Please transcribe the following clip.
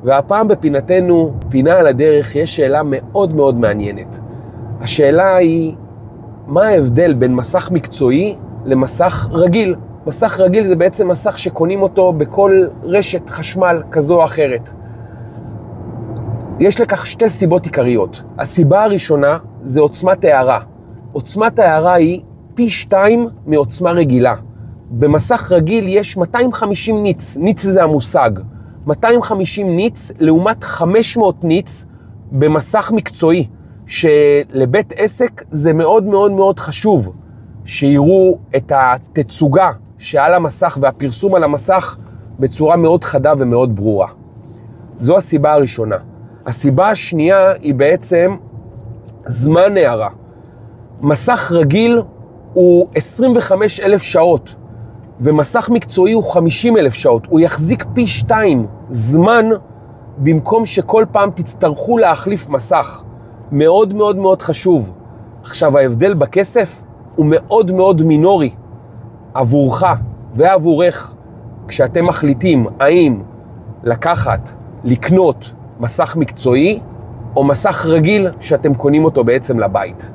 והפעם בפינתנו, פינה על הדרך, יש שאלה מאוד מאוד מעניינת. השאלה היא, מה ההבדל בין מסך מקצועי למסך רגיל? מסך רגיל זה בעצם מסך שקונים אותו בכל רשת חשמל כזו או אחרת. יש לכך שתי סיבות עיקריות. הסיבה הראשונה זה עוצמת הערה. עוצמת הערה היא פי 2 מעוצמה רגילה. במסך רגיל יש 250 ניץ, ניץ זה המושג. 250 ניץ לעומת 500 ניץ במסך מקצועי, שלבית עסק זה מאוד מאוד מאוד חשוב, שיראו את התצוגה שעל המסך והפרסום על המסך בצורה מאוד חדה ומאוד ברורה. זו הסיבה הראשונה. הסיבה השנייה היא בעצם זמן הערה. מסך רגיל הוא 25,000 שעות, ומסך מקצועי הוא 50,000 שעות. הוא יחזיק פי 2 זמן, במקום שכל פעם תצטרכו להחליף מסך. מאוד מאוד מאוד חשוב. עכשיו, ההבדל בכסף הוא מאוד מאוד מינורי. עבורך ועבורך, כשאתם מחליטים האם לקחת, לקנות מסך מקצועי, או מסך רגיל שאתם קונים אותו בעצם לבית.